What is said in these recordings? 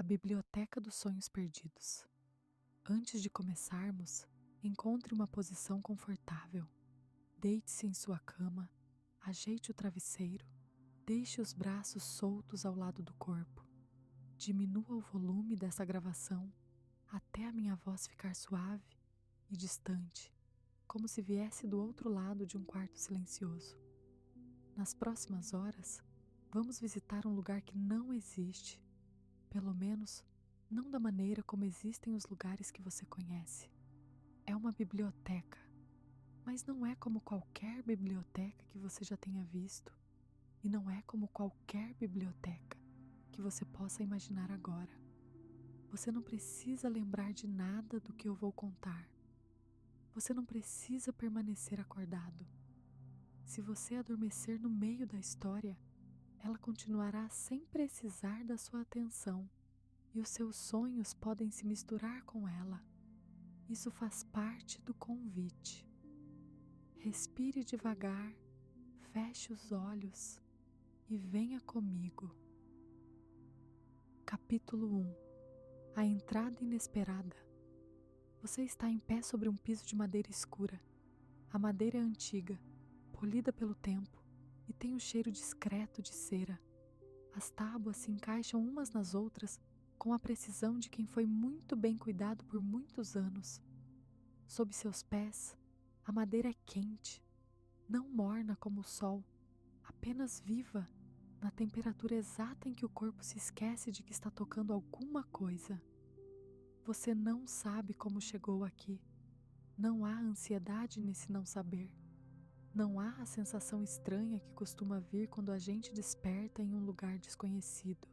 A Biblioteca dos Sonhos Perdidos. Antes de começarmos, encontre uma posição confortável. Deite-se em sua cama, ajeite o travesseiro, deixe os braços soltos ao lado do corpo. Diminua o volume dessa gravação até a minha voz ficar suave e distante, como se viesse do outro lado de um quarto silencioso. Nas próximas horas, vamos visitar um lugar que não existe, pelo menos não da maneira como existem os lugares que você conhece. É uma biblioteca, mas não é como qualquer biblioteca que você já tenha visto, e não é como qualquer biblioteca que você possa imaginar agora. Você não precisa lembrar de nada do que eu vou contar. Você não precisa permanecer acordado. Se você adormecer no meio da história, ela continuará sem precisar da sua atenção, e os seus sonhos podem se misturar com ela. Isso faz parte do convite. Respire devagar, feche os olhos e venha comigo. Capítulo 1. A entrada inesperada. Você está em pé sobre um piso de madeira escura. A madeira é antiga, polida pelo tempo, e tem um cheiro discreto de cera. As tábuas se encaixam umas nas outras com a precisão de quem foi muito bem cuidado por muitos anos. Sob seus pés, a madeira é quente, não morna como o sol, apenas viva, na temperatura exata em que o corpo se esquece de que está tocando alguma coisa. Você não sabe como chegou aqui. Não há ansiedade nesse não saber. Não há a sensação estranha que costuma vir quando a gente desperta em um lugar desconhecido.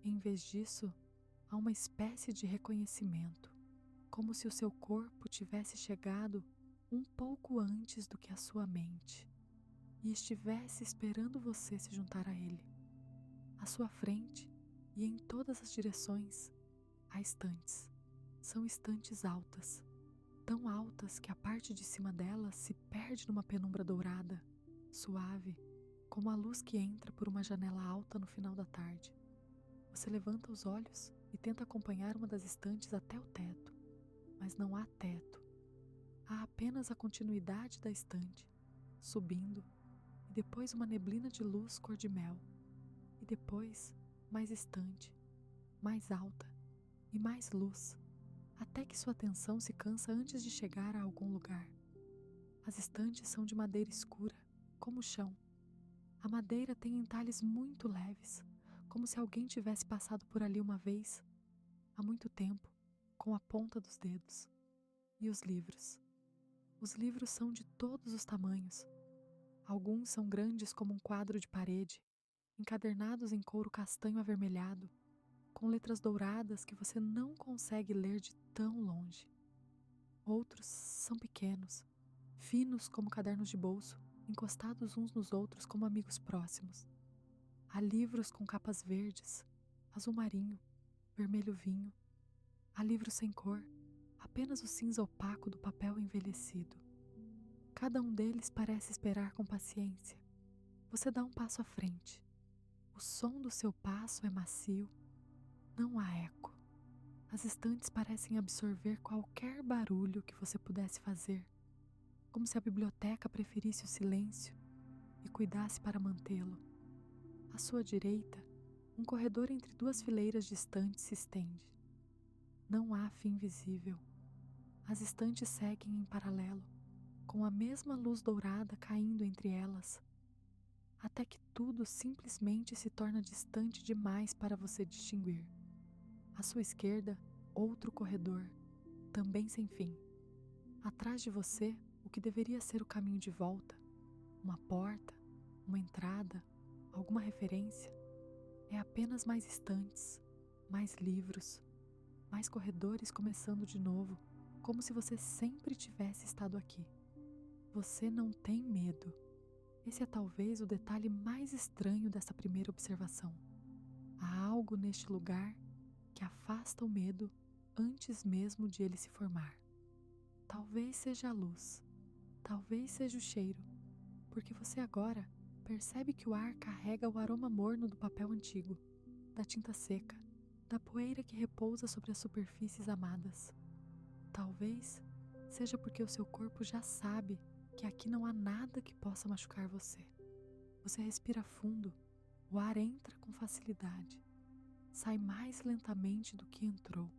Em vez disso, há uma espécie de reconhecimento, como se o seu corpo tivesse chegado um pouco antes do que a sua mente e estivesse esperando você se juntar a ele. À sua frente e em todas as direções, há estantes. São estantes altas, tão altas que a parte de cima delas se perde numa penumbra dourada, suave, como a luz que entra por uma janela alta no final da tarde. Você levanta os olhos e tenta acompanhar uma das estantes até o teto, mas não há teto. Há apenas a continuidade da estante, subindo, e depois uma neblina de luz cor de mel, e depois mais estante, mais alta e mais luz, até que sua atenção se cansa antes de chegar a algum lugar. As estantes são de madeira escura, como o chão. A madeira tem entalhes muito leves, como se alguém tivesse passado por ali uma vez, há muito tempo, com a ponta dos dedos. E os livros? Os livros são de todos os tamanhos. Alguns são grandes como um quadro de parede, encadernados em couro castanho avermelhado, com letras douradas que você não consegue ler de tão longe. Outros são pequenos, finos como cadernos de bolso, encostados uns nos outros como amigos próximos. Há livros com capas verdes, azul marinho, vermelho vinho. Há livros sem cor, apenas o cinza opaco do papel envelhecido. Cada um deles parece esperar com paciência. Você dá um passo à frente. O som do seu passo é macio. Não há eco. As estantes parecem absorver qualquer barulho que você pudesse fazer, como se a biblioteca preferisse o silêncio e cuidasse para mantê-lo. À sua direita, um corredor entre duas fileiras de estantes se estende. Não há fim visível. As estantes seguem em paralelo, com a mesma luz dourada caindo entre elas, até que tudo simplesmente se torna distante demais para você distinguir. À sua esquerda, outro corredor, também sem fim. Atrás de você, o que deveria ser o caminho de volta, uma porta, uma entrada, alguma referência, é apenas mais estantes, mais livros, mais corredores começando de novo, como se você sempre tivesse estado aqui. Você não tem medo. Esse é talvez o detalhe mais estranho dessa primeira observação. Há algo neste lugar que afasta o medo antes mesmo de ele se formar. Talvez seja a luz, talvez seja o cheiro, porque você agora percebe que o ar carrega o aroma morno do papel antigo, da tinta seca, da poeira que repousa sobre as superfícies amadas. Talvez seja porque o seu corpo já sabe que aqui não há nada que possa machucar você. Você respira fundo, o ar entra com facilidade, sai mais lentamente do que entrou.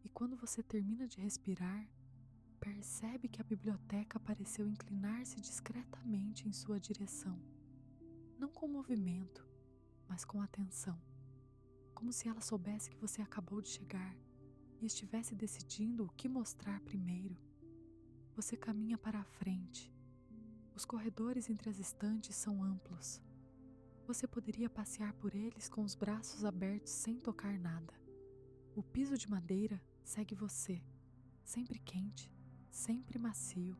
E quando você termina de respirar, percebe que a biblioteca pareceu inclinar-se discretamente em sua direção. Não com movimento, mas com atenção. Como se ela soubesse que você acabou de chegar e estivesse decidindo o que mostrar primeiro. Você caminha para a frente. Os corredores entre as estantes são amplos. Você poderia passear por eles com os braços abertos sem tocar nada. O piso de madeira segue você, sempre quente, sempre macio.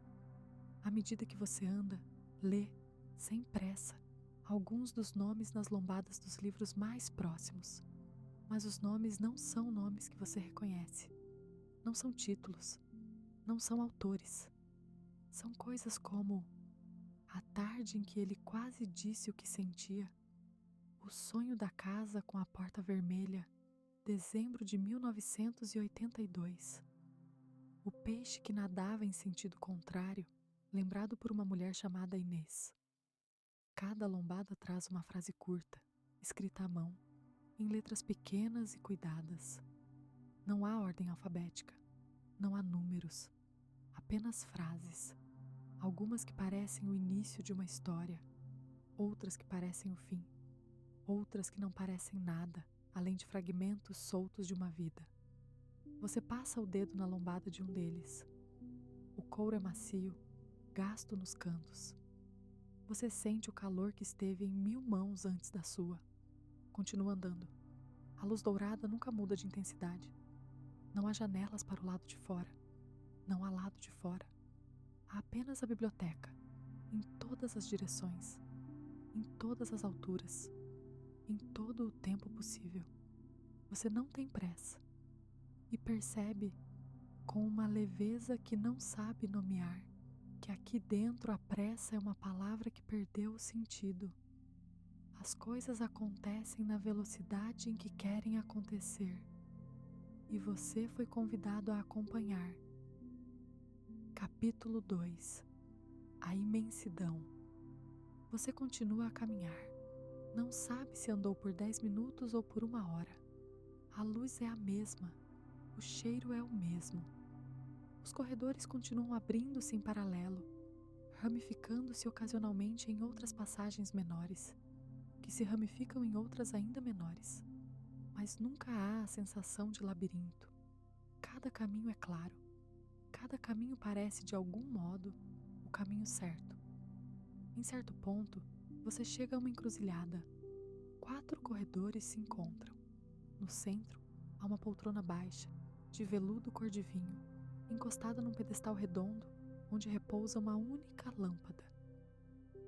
À medida que você anda, lê, sem pressa, alguns dos nomes nas lombadas dos livros mais próximos. Mas os nomes não são nomes que você reconhece. Não são títulos. Não são autores. São coisas como a tarde em que ele quase disse o que sentia, o sonho da casa com a porta vermelha, dezembro de 1982. O peixe que nadava em sentido contrário, lembrado por uma mulher chamada Inês. Cada lombada traz uma frase curta, escrita à mão, em letras pequenas e cuidadas. Não há ordem alfabética, não há números, apenas frases. Algumas que parecem o início de uma história, outras que parecem o fim, outras que não parecem nada, além de fragmentos soltos de uma vida. Você passa o dedo na lombada de um deles. O couro é macio, gasto nos cantos. Você sente o calor que esteve em 1000 mãos antes da sua. Continua andando. A luz dourada nunca muda de intensidade. Não há janelas para o lado de fora. Não há lado de fora. Há apenas a biblioteca, em todas as direções, em todas as alturas, em todo o tempo possível. Você não tem pressa e percebe, com uma leveza que não sabe nomear, que aqui dentro a pressa é uma palavra que perdeu o sentido. As coisas acontecem na velocidade em que querem acontecer, e você foi convidado a acompanhar. Capítulo 2. A imensidão. Você continua a caminhar. Não sabe se andou por 10 minutos ou por 1 hora. A luz é a mesma. O cheiro é o mesmo. Os corredores continuam abrindo-se em paralelo, ramificando-se ocasionalmente em outras passagens menores, que se ramificam em outras ainda menores. Mas nunca há a sensação de labirinto. Cada caminho é claro. Cada caminho parece, de algum modo, o caminho certo. Em certo ponto, você chega a uma encruzilhada. 4 corredores se encontram. No centro, há uma poltrona baixa, de veludo cor de vinho, encostada num pedestal redondo, onde repousa uma única lâmpada.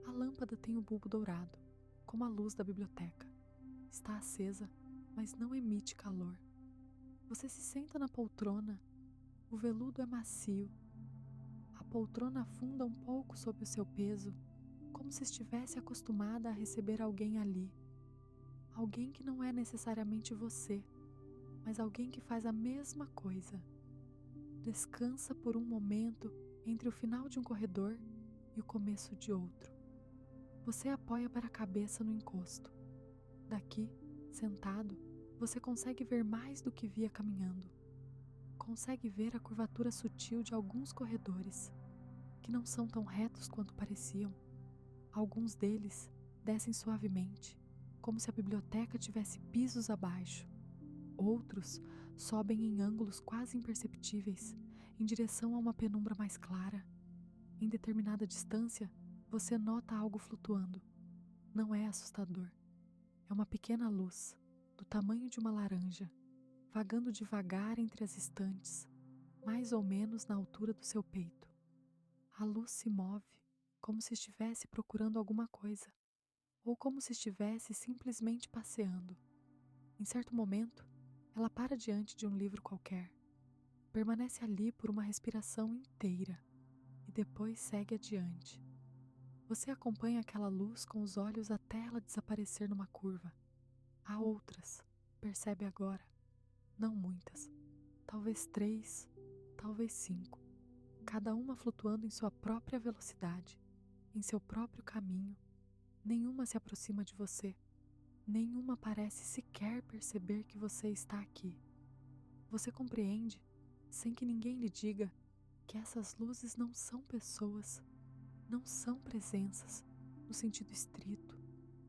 A lâmpada tem o bulbo dourado, como a luz da biblioteca. Está acesa, mas não emite calor. Você se senta na poltrona. O veludo é macio. A poltrona afunda um pouco sob o seu peso, como se estivesse acostumada a receber alguém ali. Alguém que não é necessariamente você, mas alguém que faz a mesma coisa. Descansa por um momento entre o final de um corredor e o começo de outro. Você apoia para a cabeça no encosto. Daqui, sentado, você consegue ver mais do que via caminhando. Consegue ver a curvatura sutil de alguns corredores, que não são tão retos quanto pareciam. Alguns deles descem suavemente, como se a biblioteca tivesse pisos abaixo. Outros sobem em ângulos quase imperceptíveis, em direção a uma penumbra mais clara. Em determinada distância, você nota algo flutuando. Não é assustador. É uma pequena luz, do tamanho de uma laranja, vagando devagar entre as estantes, mais ou menos na altura do seu peito. A luz se move, como se estivesse procurando alguma coisa, ou como se estivesse simplesmente passeando. Em certo momento, ela para diante de um livro qualquer, permanece ali por uma respiração inteira e depois segue adiante. Você acompanha aquela luz com os olhos até ela desaparecer numa curva. Há outras, percebe agora, Não muitas, talvez 3, talvez 5, cada uma flutuando em sua própria velocidade, em seu próprio caminho. Nenhuma se aproxima de você, nenhuma parece sequer perceber que você está aqui. Você compreende, sem que ninguém lhe diga, que essas luzes não são pessoas, não são presenças, no sentido estrito,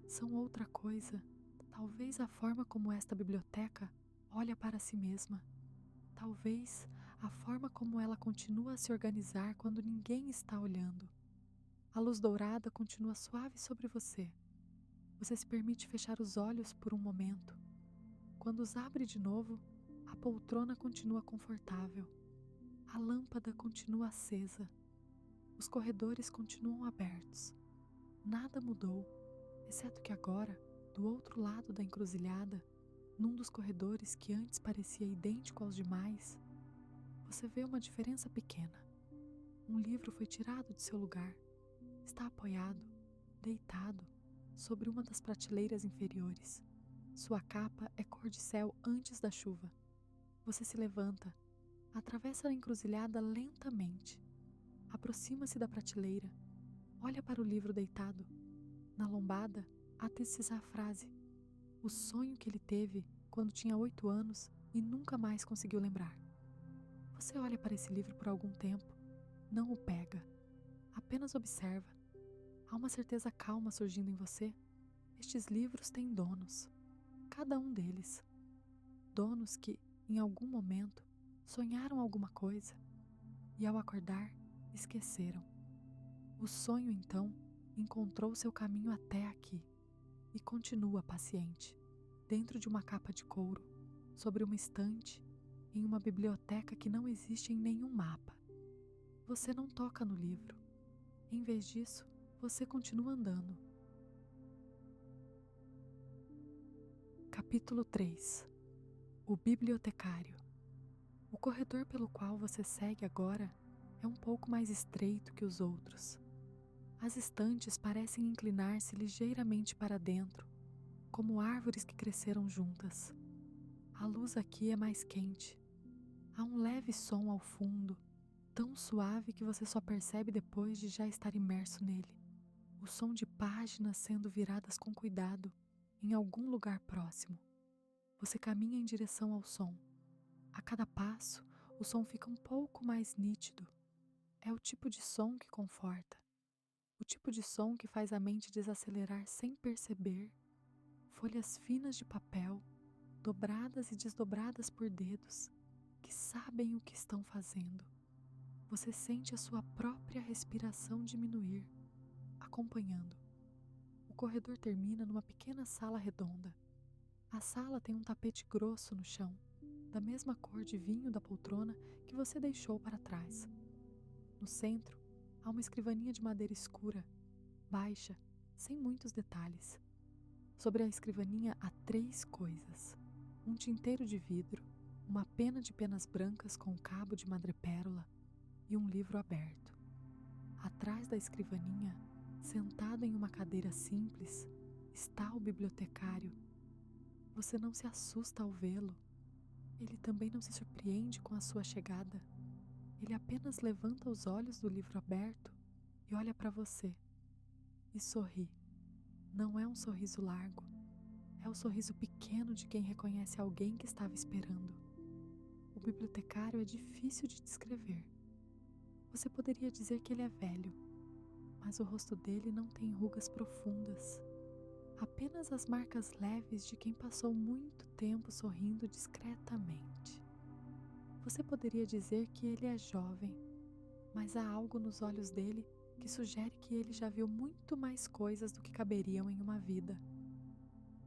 são outra coisa. Talvez a forma como esta biblioteca olha para si mesma. Talvez a forma como ela continua a se organizar quando ninguém está olhando. A luz dourada continua suave sobre você. Você se permite fechar os olhos por um momento. Quando os abre de novo, a poltrona continua confortável. A lâmpada continua acesa. Os corredores continuam abertos. Nada mudou, exceto que agora, do outro lado da encruzilhada, num dos corredores que antes parecia idêntico aos demais, você vê uma diferença pequena. Um livro foi tirado de seu lugar. Está apoiado, deitado, sobre uma das prateleiras inferiores. Sua capa é cor de céu antes da chuva. Você se levanta, atravessa a encruzilhada lentamente, aproxima-se da prateleira, olha para o livro deitado. Na lombada, há teces a frase: o sonho que ele teve quando tinha 8 anos e nunca mais conseguiu lembrar. Você olha para esse livro por algum tempo, não o pega, apenas observa. Há uma certeza calma surgindo em você. Estes livros têm donos, cada um deles. Donos que, em algum momento, sonharam alguma coisa e, ao acordar, esqueceram. O sonho, então, encontrou seu caminho até aqui e continua paciente, dentro de uma capa de couro, sobre uma estante, em uma biblioteca que não existe em nenhum mapa. Você não toca no livro. Em vez disso, você continua andando. Capítulo 3. O bibliotecário. O corredor pelo qual você segue agora é um pouco mais estreito que os outros. As estantes parecem inclinar-se ligeiramente para dentro, como árvores que cresceram juntas. A luz aqui é mais quente. Há um leve som ao fundo, tão suave que você só percebe depois de já estar imerso nele. O som de páginas sendo viradas com cuidado em algum lugar próximo. Você caminha em direção ao som. A cada passo, o som fica um pouco mais nítido. É o tipo de som que conforta. O tipo de som que faz a mente desacelerar sem perceber. Folhas finas de papel, dobradas e desdobradas por dedos, que sabem o que estão fazendo. Você sente a sua própria respiração diminuir, acompanhando. O corredor termina numa pequena sala redonda. A sala tem um tapete grosso no chão, da mesma cor de vinho da poltrona que você deixou para trás. No centro, há uma escrivaninha de madeira escura, baixa, sem muitos detalhes. Sobre a escrivaninha há 3 coisas: um tinteiro de vidro, uma pena de penas brancas com cabo de madrepérola e um livro aberto. Atrás da escrivaninha, sentado em uma cadeira simples, está o bibliotecário. Você não se assusta ao vê-lo. Ele também não se surpreende com a sua chegada. Ele apenas levanta os olhos do livro aberto e olha para você. E sorri. Não é um sorriso largo. É o sorriso pequeno de quem reconhece alguém que estava esperando. O bibliotecário é difícil de descrever. Você poderia dizer que ele é velho, mas o rosto dele não tem rugas profundas. Apenas as marcas leves de quem passou muito tempo sorrindo discretamente. Você poderia dizer que ele é jovem, mas há algo nos olhos dele que sugere que ele já viu muito mais coisas do que caberiam em uma vida.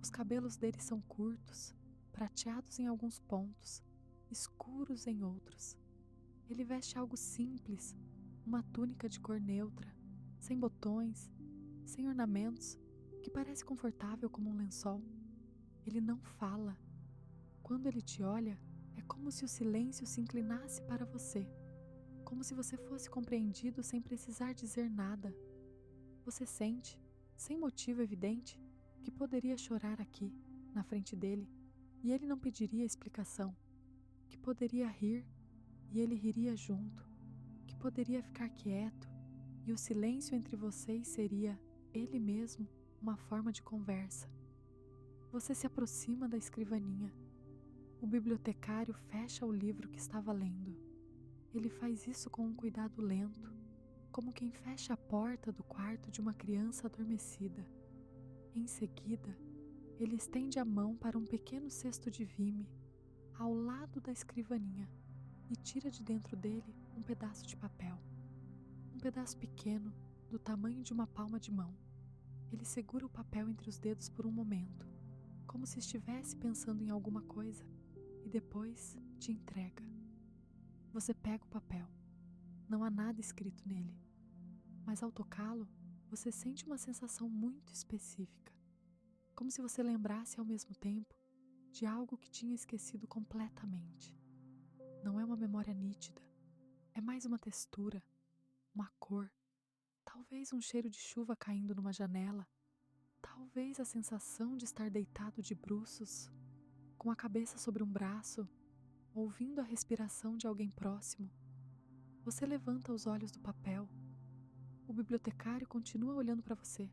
Os cabelos dele são curtos, prateados em alguns pontos, escuros em outros. Ele veste algo simples, uma túnica de cor neutra, sem botões, sem ornamentos, que parece confortável como um lençol. Ele não fala. Quando ele te olha, é como se o silêncio se inclinasse para você, como se você fosse compreendido sem precisar dizer nada. Você sente, sem motivo evidente, que poderia chorar aqui, na frente dele, e ele não pediria explicação. que poderia rir e ele riria junto, que poderia ficar quieto e o silêncio entre vocês seria, ele mesmo, uma forma de conversa. Você se aproxima da escrivaninha. O bibliotecário fecha o livro que estava lendo. Ele faz isso com um cuidado lento, como quem fecha a porta do quarto de uma criança adormecida. Em seguida, ele estende a mão para um pequeno cesto de vime, ao lado da escrivaninha, e tira de dentro dele um pedaço de papel. Um pedaço pequeno, do tamanho de uma palma de mão. Ele segura o papel entre os dedos por um momento, como se estivesse pensando em alguma coisa, e depois te entrega. Você pega o papel. Não há nada escrito nele, mas ao tocá-lo, você sente uma sensação muito específica, como se você lembrasse ao mesmo tempo de algo que tinha esquecido completamente. Não é uma memória nítida, é mais uma textura, uma cor, talvez um cheiro de chuva caindo numa janela, talvez a sensação de estar deitado de bruços, com a cabeça sobre um braço, ouvindo a respiração de alguém próximo. Você levanta os olhos do papel. O bibliotecário continua olhando para você.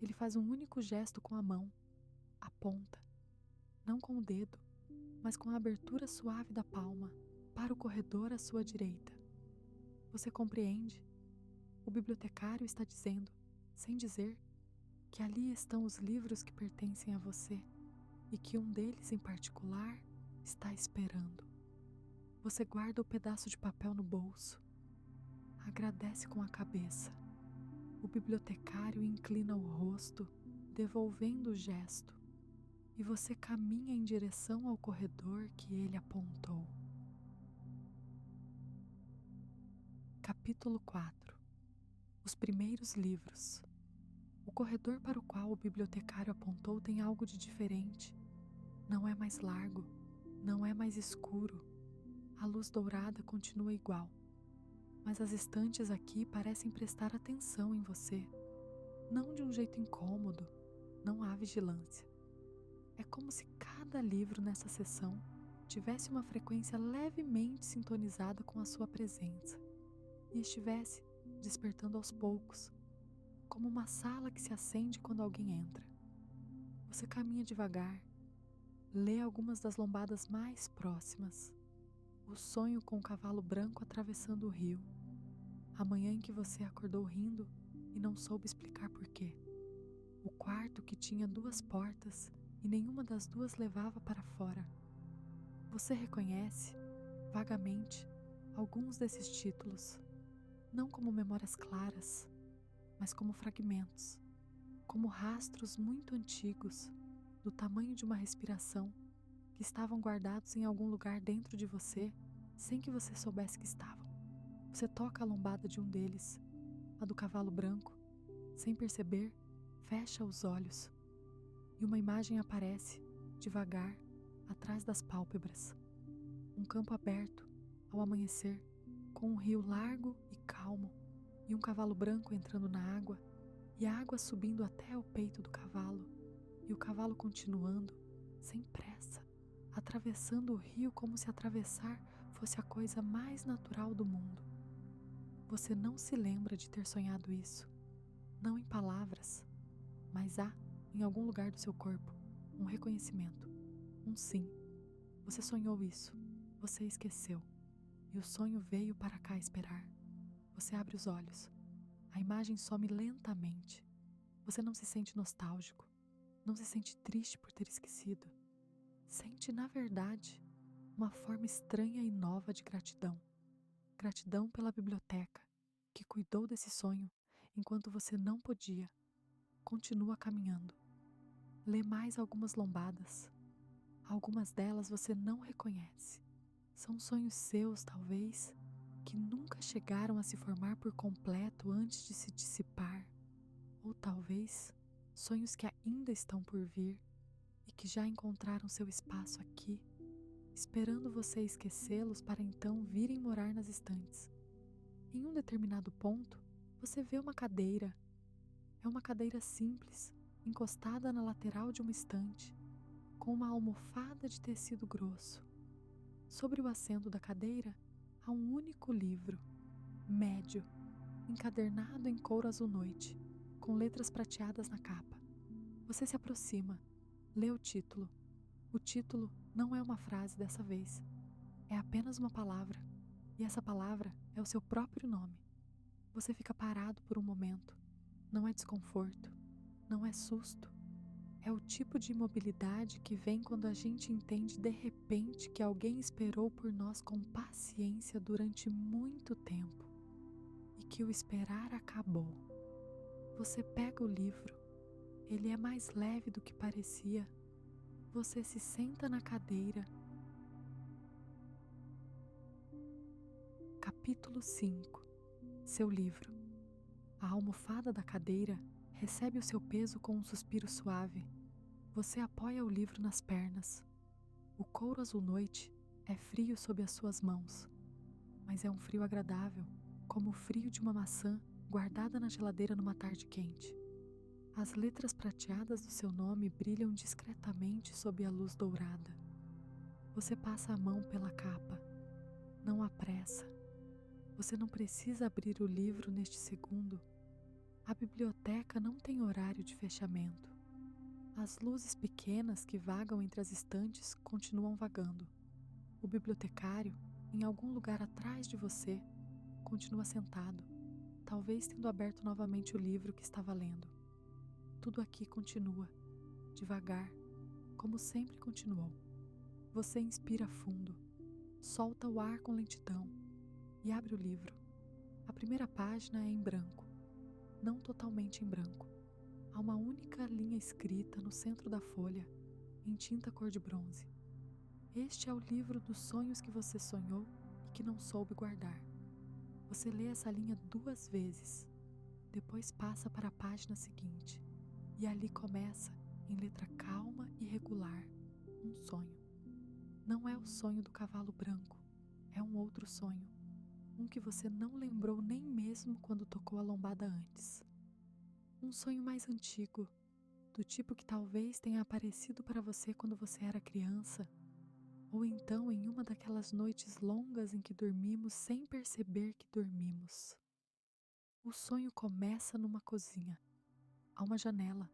Ele faz um único gesto com a mão, aponta, não com o dedo, mas com a abertura suave da palma, para o corredor à sua direita. Você compreende? O bibliotecário está dizendo, sem dizer, que ali estão os livros que pertencem a você e que um deles em particular está esperando. Você guarda o pedaço de papel no bolso. Agradece com a cabeça. O bibliotecário inclina o rosto, devolvendo o gesto, e você caminha em direção ao corredor que ele apontou. Capítulo 4. Os primeiros livros. O corredor para o qual o bibliotecário apontou tem algo de diferente. Não é mais largo, não é mais escuro. A luz dourada continua igual, mas as estantes aqui parecem prestar atenção em você. Não de um jeito incômodo, não há vigilância. É como se cada livro nessa seção tivesse uma frequência levemente sintonizada com a sua presença e estivesse despertando aos poucos, como uma sala que se acende quando alguém entra. Você caminha devagar, lê algumas das lombadas mais próximas. O sonho com o cavalo branco atravessando o rio. A manhã em que você acordou rindo e não soube explicar porquê. O quarto que tinha 2 portas e nenhuma das 2 levava para fora. Você reconhece, vagamente, alguns desses títulos, não como memórias claras, mas como fragmentos, como rastros muito antigos, do tamanho de uma respiração, que estavam guardados em algum lugar dentro de você, sem que você soubesse que estavam. Você toca a lombada de um deles, a do cavalo branco, sem perceber, fecha os olhos, e uma imagem aparece, devagar, atrás das pálpebras. Um campo aberto, ao amanhecer, com um rio largo e calmo, e um cavalo branco entrando na água, e a água subindo até o peito do cavalo, e o cavalo continuando, sem pressa, atravessando o rio como se atravessar fosse a coisa mais natural do mundo. Você não se lembra de ter sonhado isso, não em palavras, mas há, em algum lugar do seu corpo, um reconhecimento, um sim. Você sonhou isso, você esqueceu, e o sonho veio para cá esperar. Você abre os olhos, a imagem some lentamente. Você não se sente nostálgico, não se sente triste por ter esquecido. Sente, na verdade, uma forma estranha e nova de gratidão. Gratidão pela biblioteca, que cuidou desse sonho enquanto você não podia. Continua caminhando. Lê mais algumas lombadas. Algumas delas você não reconhece. São sonhos seus, talvez, que nunca chegaram a se formar por completo antes de se dissipar. Ou talvez, sonhos que ainda estão por vir e que já encontraram seu espaço aqui, esperando você esquecê-los para então virem morar nas estantes. Em um determinado ponto, você vê uma cadeira. É uma cadeira simples, encostada na lateral de uma estante, com uma almofada de tecido grosso. Sobre o assento da cadeira há um único livro, médio, encadernado em couro azul noite, com letras prateadas na capa. Você se aproxima, lê o título. O título não é uma frase dessa vez, é apenas uma palavra, e essa palavra é o seu próprio nome. Você fica parado por um momento. Não é desconforto, não é susto. É o tipo de imobilidade que vem quando a gente entende de repente que alguém esperou por nós com paciência durante muito tempo e que o esperar acabou. Você pega o livro, ele é mais leve do que parecia. Você se senta na cadeira. Capítulo 5. Seu livro. A almofada da cadeira recebe o seu peso com um suspiro suave. Você apoia o livro nas pernas. O couro azul noite é frio sob as suas mãos, mas é um frio agradável, como o frio de uma maçã guardada na geladeira numa tarde quente. As letras prateadas do seu nome brilham discretamente sob a luz dourada. Você passa a mão pela capa. Não há pressa. Você não precisa abrir o livro neste segundo. A biblioteca não tem horário de fechamento. As luzes pequenas que vagam entre as estantes continuam vagando. O bibliotecário, em algum lugar atrás de você, continua sentado, talvez tendo aberto novamente o livro que estava lendo. Tudo aqui continua, devagar, como sempre continuou. Você inspira fundo, solta o ar com lentidão e abre o livro. A primeira página é em branco, não totalmente em branco. Há uma única linha escrita no centro da folha, em tinta cor de bronze. Este é o livro dos sonhos que você sonhou e que não soube guardar. Você lê essa linha 2 vezes, depois passa para a página seguinte, e ali começa, em letra calma e regular, um sonho. Não é o sonho do cavalo branco, é um outro sonho, um que você não lembrou nem mesmo quando tocou a lombada antes. Um sonho mais antigo, do tipo que talvez tenha aparecido para você quando você era criança, ou então em uma daquelas noites longas em que dormimos sem perceber que dormimos. O sonho começa numa cozinha. Há uma janela.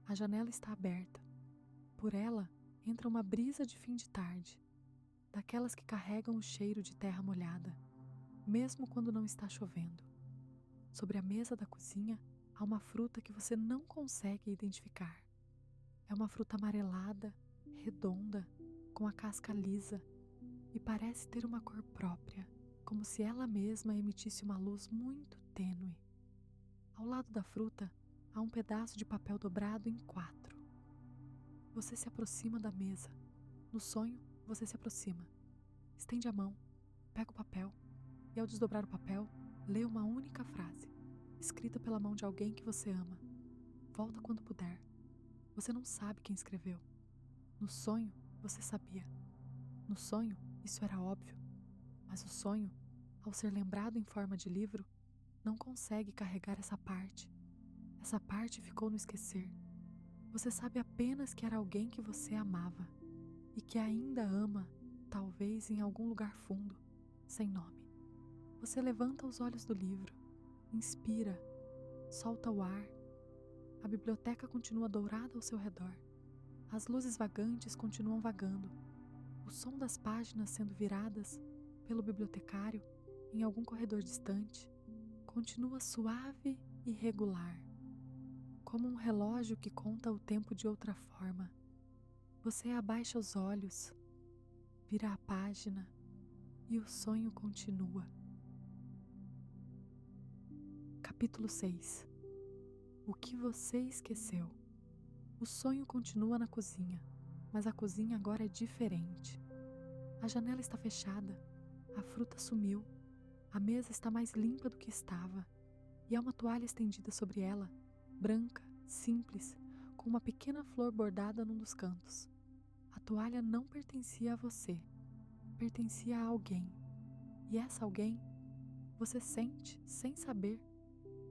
A janela está aberta. Por ela entra uma brisa de fim de tarde, daquelas que carregam o cheiro de terra molhada, mesmo quando não está chovendo. Sobre a mesa da cozinha há uma fruta que você não consegue identificar. É uma fruta amarelada, redonda, com a casca lisa e parece ter uma cor própria, como se ela mesma emitisse uma luz muito tênue. Ao lado da fruta há um pedaço de papel dobrado em 4. Você se aproxima da mesa. No sonho, você se aproxima. Estende a mão, pega o papel e ao desdobrar o papel, lê uma única frase, escrita pela mão de alguém que você ama. Volta quando puder. Você não sabe quem escreveu. No sonho, você sabia. No sonho, isso era óbvio. Mas o sonho, ao ser lembrado em forma de livro, não consegue carregar essa parte. Essa parte ficou no esquecer. Você sabe apenas que era alguém que você amava e que ainda ama, talvez em algum lugar fundo, sem nome. Você levanta os olhos do livro, inspira, solta o ar. A biblioteca continua dourada ao seu redor. As luzes vagantes continuam vagando. O som das páginas sendo viradas pelo bibliotecário em algum corredor distante continua suave e regular, como um relógio que conta o tempo de outra forma. Você abaixa os olhos, vira a página e o sonho continua. Capítulo 6. O que você esqueceu? O sonho continua na cozinha, mas a cozinha agora é diferente. A janela está fechada, a fruta sumiu, a mesa está mais limpa do que estava e há uma toalha estendida sobre ela, branca, simples, com uma pequena flor bordada num dos cantos. A toalha não pertencia a você, pertencia a alguém. E essa alguém, você sente, sem saber,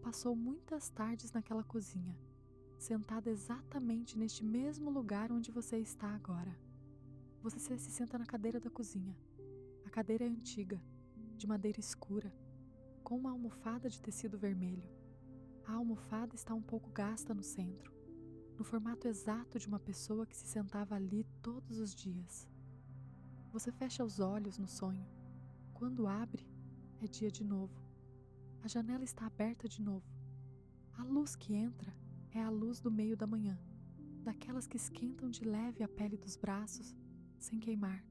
passou muitas tardes naquela cozinha, sentada exatamente neste mesmo lugar onde você está agora. Você se senta na cadeira da cozinha, A cadeira é antiga, de madeira escura, com uma almofada de tecido vermelho. A almofada está um pouco gasta no centro, no formato exato de uma pessoa que se sentava ali todos os dias. Você fecha os olhos no sonho. Quando abre, é dia de novo. A janela está aberta de novo. A luz que entra é a luz do meio da manhã, daquelas que esquentam de leve a pele dos braços, sem queimar.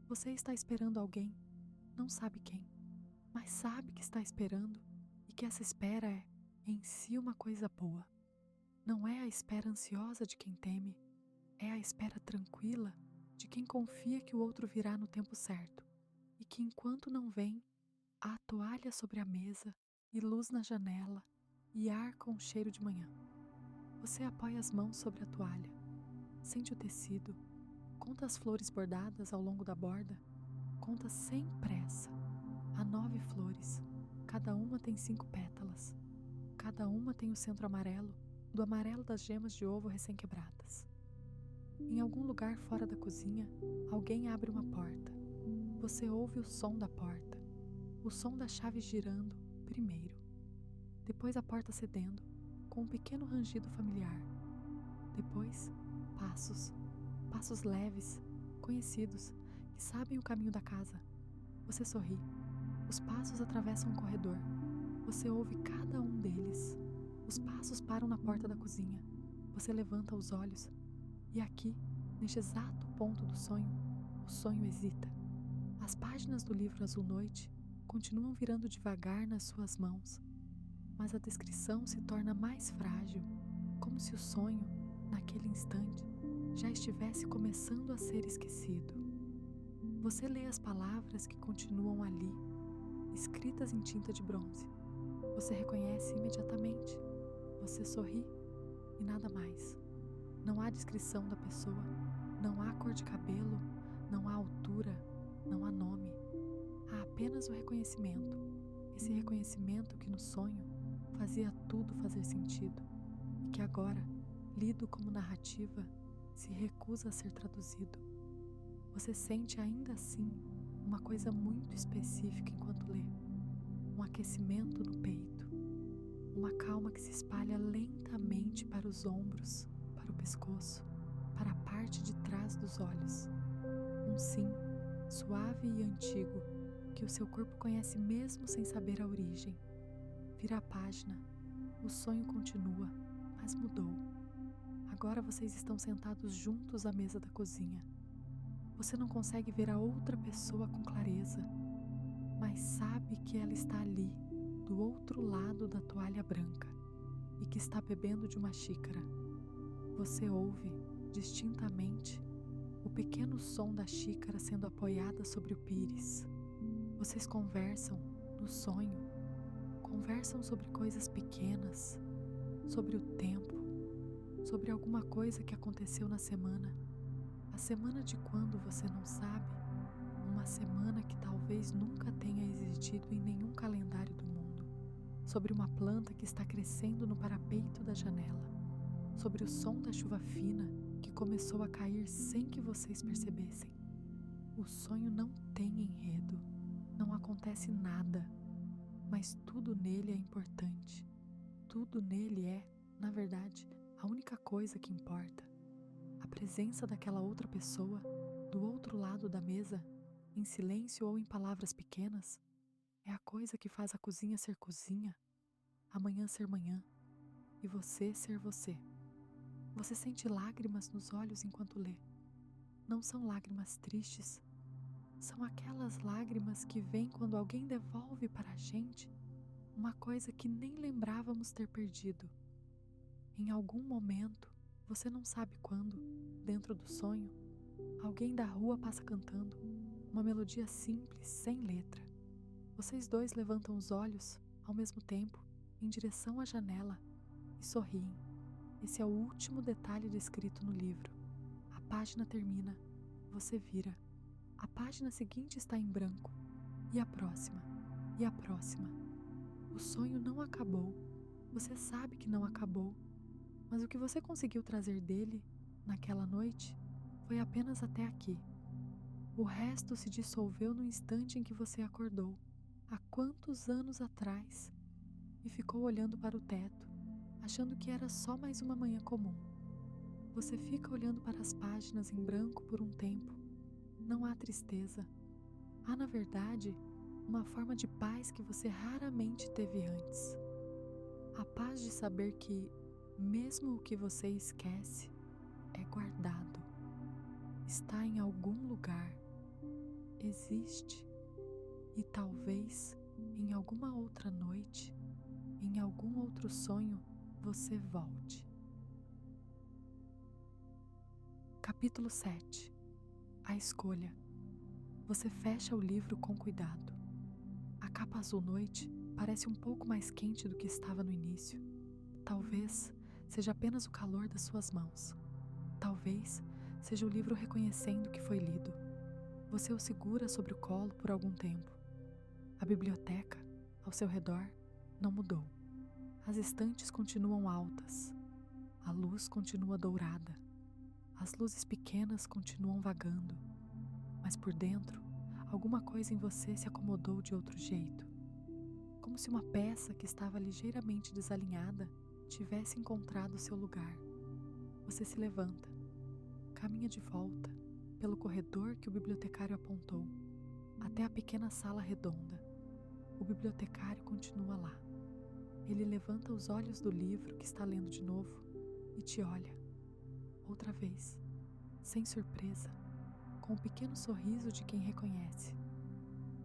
Você está esperando alguém, não sabe quem, mas sabe que está esperando e que essa espera é, em si, uma coisa boa. Não é a espera ansiosa de quem teme, é a espera tranquila de quem confia que o outro virá no tempo certo e que, enquanto não vem, há toalha sobre a mesa e luz na janela e ar com cheiro de manhã. Você apoia as mãos sobre a toalha, sente o tecido, conta as flores bordadas ao longo da borda, conta sem pressa. Há 9 flores, cada uma tem 5 pétalas, cada uma tem o centro amarelo, do amarelo das gemas de ovo recém-quebradas. Em algum lugar fora da cozinha, alguém abre uma porta. Você ouve o som da porta, o som da chave girando primeiro, depois a porta cedendo, com um pequeno rangido familiar. Depois, passos, passos leves, conhecidos, que sabem o caminho da casa. Você sorri. Os passos atravessam um corredor. Você ouve cada um deles. Os passos param na porta da cozinha. Você levanta os olhos e aqui, neste exato ponto do sonho, o sonho hesita. As páginas do livro Azul Noite continuam virando devagar nas suas mãos, mas a descrição se torna mais frágil, como se o sonho, naquele instante, já estivesse começando a ser esquecido. Você lê as palavras que continuam ali, escritas em tinta de bronze. Você reconhece imediatamente. Você sorri e nada mais. Não há descrição da pessoa, não há cor de cabelo, não há altura, não há nome. Há apenas o reconhecimento. Esse reconhecimento que no sonho fazia tudo fazer sentido e que agora, lido como narrativa, se recusa a ser traduzido. Você sente ainda assim uma coisa muito específica enquanto lê. Um aquecimento no peito, uma calma que se espalha lentamente para os ombros, para o pescoço, para a parte de trás dos olhos. Um sim, suave e antigo, que o seu corpo conhece mesmo sem saber a origem. Vira a página, o sonho continua, mas mudou. Agora vocês estão sentados juntos à mesa da cozinha. Você não consegue ver a outra pessoa com clareza, mas sabe que ela está ali, do outro lado da toalha branca, e que está bebendo de uma xícara. Você ouve, distintamente, o pequeno som da xícara sendo apoiada sobre o pires. Vocês conversam, no sonho, conversam sobre coisas pequenas, sobre o tempo, sobre alguma coisa que aconteceu na semana. A semana de quando você não sabe, uma semana que talvez nunca tenha existido em nenhum calendário do mundo. Sobre uma planta que está crescendo no parapeito da janela. Sobre o som da chuva fina que começou a cair sem que vocês percebessem. O sonho não tem enredo, não acontece nada, mas tudo nele é importante. Tudo nele é, na verdade, a única coisa que importa. A presença daquela outra pessoa, do outro lado da mesa, em silêncio ou em palavras pequenas, é a coisa que faz a cozinha ser cozinha, amanhã ser manhã, e você ser você. Você sente lágrimas nos olhos enquanto lê. Não são lágrimas tristes, são aquelas lágrimas que vêm quando alguém devolve para a gente uma coisa que nem lembrávamos ter perdido. Em algum momento, você não sabe quando, dentro do sonho, alguém da rua passa cantando uma melodia simples, sem letra. Vocês dois levantam os olhos, ao mesmo tempo, em direção à janela e sorriem. Esse é o último detalhe descrito no livro. A página termina, você vira. A página seguinte está em branco. E a próxima? E a próxima? O sonho não acabou. Você sabe que não acabou. Mas o que você conseguiu trazer dele, naquela noite, foi apenas até aqui. O resto se dissolveu no instante em que você acordou, há quantos anos atrás, e ficou olhando para o teto, achando que era só mais uma manhã comum. Você fica olhando para as páginas em branco por um tempo. Não há tristeza. Há, na verdade, uma forma de paz que você raramente teve antes. A paz de saber que, mesmo o que você esquece, é guardado. Está em algum lugar. Existe. E talvez, em alguma outra noite, em algum outro sonho, você volte. Capítulo 7. A escolha. Você fecha o livro com cuidado. A capa azul noite parece um pouco mais quente do que estava no início. Talvez seja apenas o calor das suas mãos. Talvez seja o livro reconhecendo que foi lido. Você o segura sobre o colo por algum tempo. A biblioteca, ao seu redor, não mudou. As estantes continuam altas. A luz continua dourada. As luzes pequenas continuam vagando. Mas por dentro, alguma coisa em você se acomodou de outro jeito. Como se uma peça que estava ligeiramente desalinhada tivesse encontrado seu lugar. Você se levanta, caminha de volta pelo corredor que o bibliotecário apontou, até a pequena sala redonda. O bibliotecário continua lá. Ele levanta os olhos do livro que está lendo de novo e te olha. Outra vez, sem surpresa, com um pequeno sorriso de quem reconhece.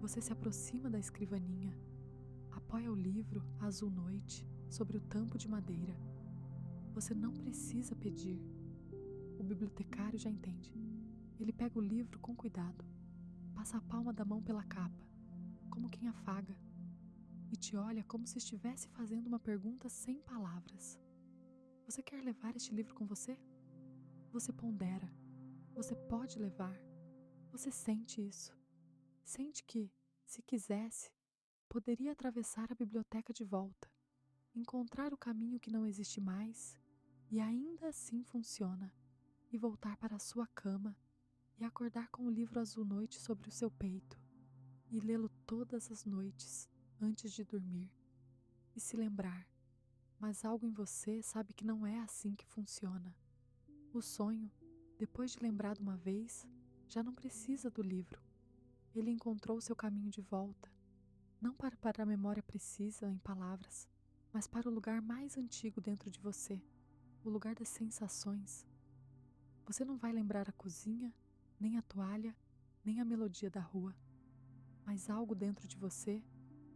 Você se aproxima da escrivaninha, apoia o livro azul noite sobre o tampo de madeira. Você não precisa pedir. O bibliotecário já entende. Ele pega o livro com cuidado, passa a palma da mão pela capa, como quem afaga, e te olha como se estivesse fazendo uma pergunta sem palavras. Você quer levar este livro com você? Você pondera. Você pode levar. Você sente isso. Sente que, se quisesse, poderia atravessar a biblioteca de volta, encontrar o caminho que não existe mais e ainda assim funciona, e voltar para a sua cama e acordar com o livro azul noite sobre o seu peito e lê-lo todas as noites antes de dormir e se lembrar, mas algo em você sabe que não é assim que funciona. O sonho, depois de lembrado uma vez, já não precisa do livro. Ele encontrou seu caminho de volta, não para a memória precisa em palavras, mas para o lugar mais antigo dentro de você, o lugar das sensações. Você não vai lembrar a cozinha, nem a toalha, nem a melodia da rua, mas algo dentro de você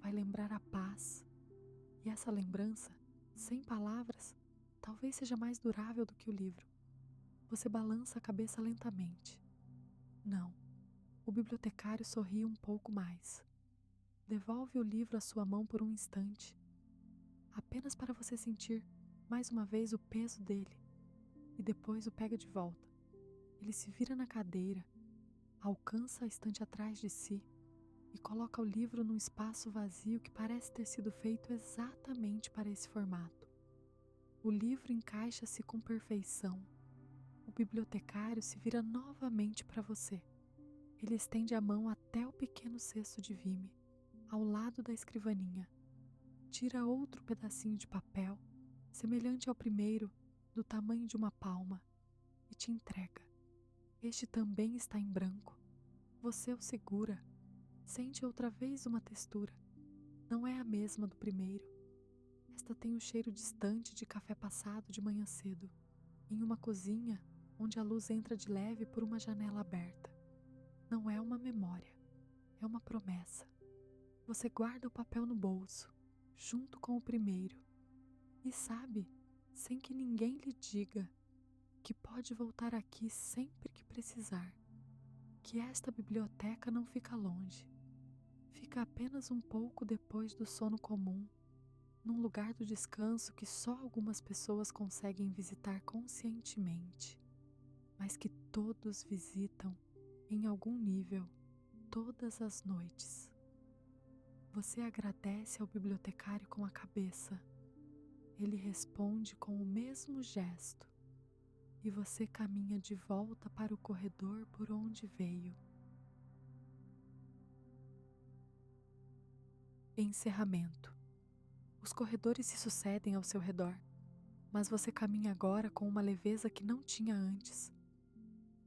vai lembrar a paz. E essa lembrança, sem palavras, talvez seja mais durável do que o livro. Você balança a cabeça lentamente. Não. O bibliotecário sorri um pouco mais. Devolve o livro à sua mão por um instante, apenas para você sentir mais uma vez o peso dele, e depois o pega de volta. Ele se vira na cadeira, alcança a estante atrás de si e coloca o livro num espaço vazio que parece ter sido feito exatamente para esse formato. O livro encaixa-se com perfeição. O bibliotecário se vira novamente para você. Ele estende a mão até o pequeno cesto de vime, ao lado da escrivaninha. Tira outro pedacinho de papel, semelhante ao primeiro, do tamanho de uma palma, e te entrega. Este também está em branco. Você o segura. Sente outra vez uma textura. Não é a mesma do primeiro. Esta tem o cheiro distante de café passado de manhã cedo, em uma cozinha onde a luz entra de leve por uma janela aberta. Não é uma memória, é uma promessa. Você guarda o papel no bolso, junto com o primeiro, e sabe, sem que ninguém lhe diga, que pode voltar aqui sempre que precisar, que esta biblioteca não fica longe, fica apenas um pouco depois do sono comum, num lugar do descanso que só algumas pessoas conseguem visitar conscientemente, mas que todos visitam em algum nível todas as noites. Você agradece ao bibliotecário com a cabeça. Ele responde com o mesmo gesto e você caminha de volta para o corredor por onde veio. Encerramento. Os corredores se sucedem ao seu redor, mas você caminha agora com uma leveza que não tinha antes.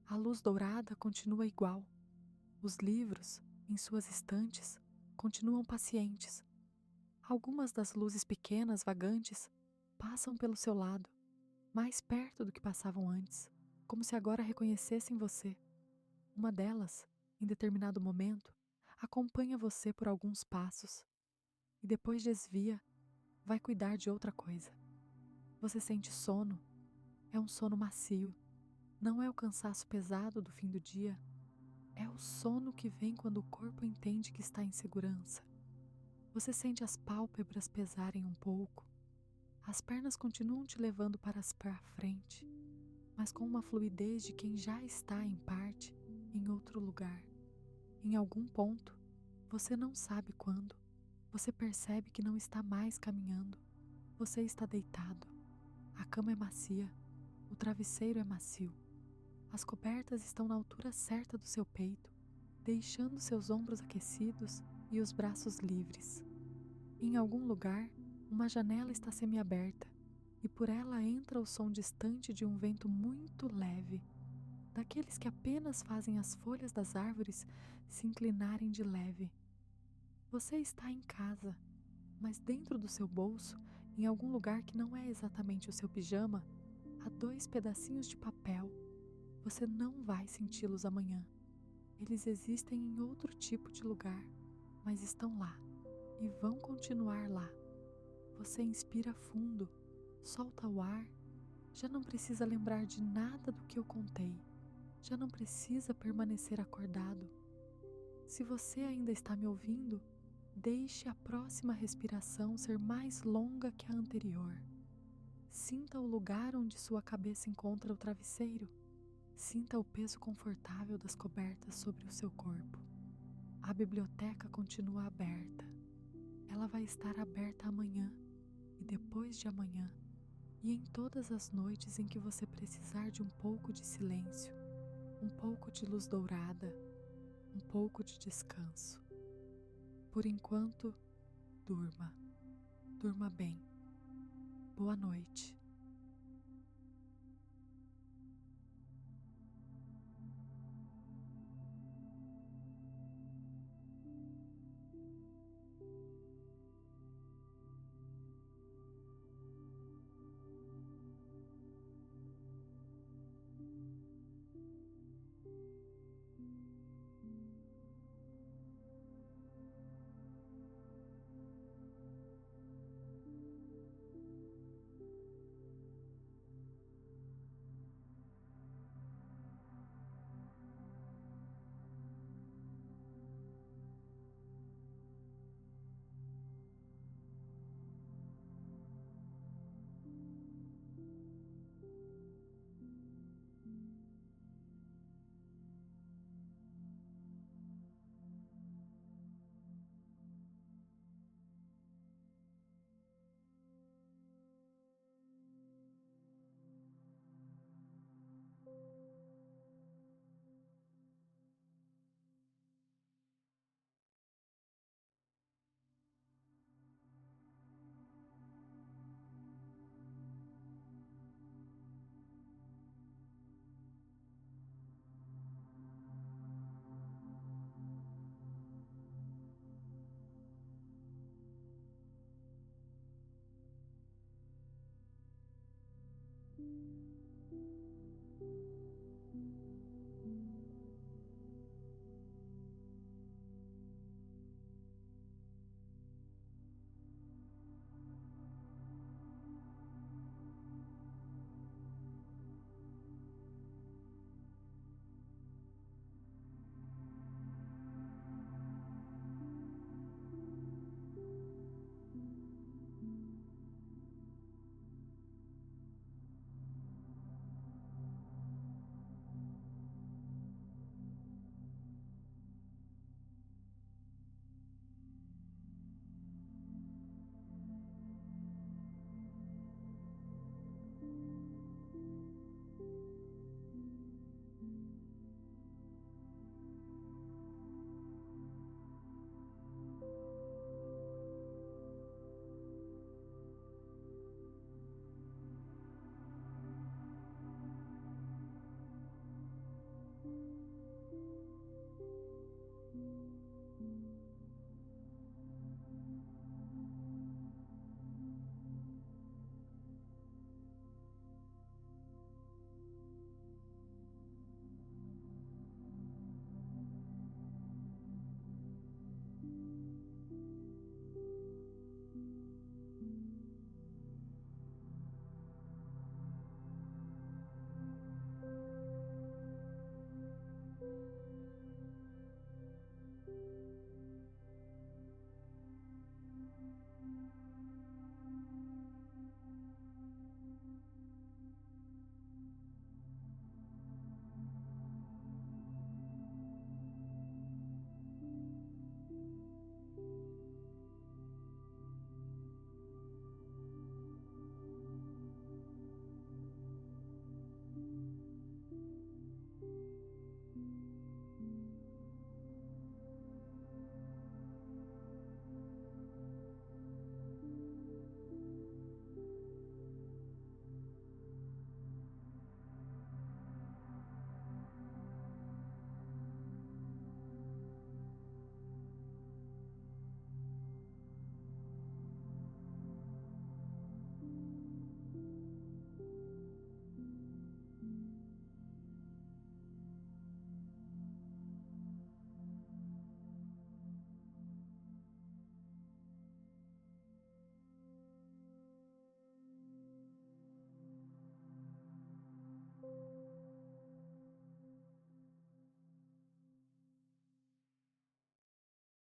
A luz dourada continua igual. Os livros, em suas estantes, continuam pacientes. Algumas das luzes pequenas vagantes passam pelo seu lado, mais perto do que passavam antes, como se agora reconhecessem você. Uma delas, em determinado momento, acompanha você por alguns passos e depois desvia, vai cuidar de outra coisa. Você sente sono, é um sono macio, não é o cansaço pesado do fim do dia, é o sono que vem quando o corpo entende que está em segurança. Você sente as pálpebras pesarem um pouco, as pernas continuam te levando para frente, mas com uma fluidez de quem já está, em parte, em outro lugar. Em algum ponto, você não sabe quando, você percebe que não está mais caminhando, você está deitado. A cama é macia, o travesseiro é macio. As cobertas estão na altura certa do seu peito, deixando seus ombros aquecidos e os braços livres. Em algum lugar, uma janela está semiaberta e por ela entra o som distante de um vento muito leve, daqueles que apenas fazem as folhas das árvores se inclinarem de leve. Você está em casa, mas dentro do seu bolso, em algum lugar que não é exatamente o seu pijama, há 2 pedacinhos de papel. Você não vai senti-los amanhã. Eles existem em outro tipo de lugar, mas estão lá e vão continuar lá. Você inspira fundo, solta o ar, já não precisa lembrar de nada do que eu contei, já não precisa permanecer acordado. Se você ainda está me ouvindo, deixe a próxima respiração ser mais longa que a anterior. Sinta o lugar onde sua cabeça encontra o travesseiro. Sinta o peso confortável das cobertas sobre o seu corpo. A biblioteca continua aberta. Ela vai estar aberta amanhã e depois de amanhã e em todas as noites em que você precisar de um pouco de silêncio, um pouco de luz dourada, um pouco de descanso. Por enquanto, durma. Durma bem. Boa noite.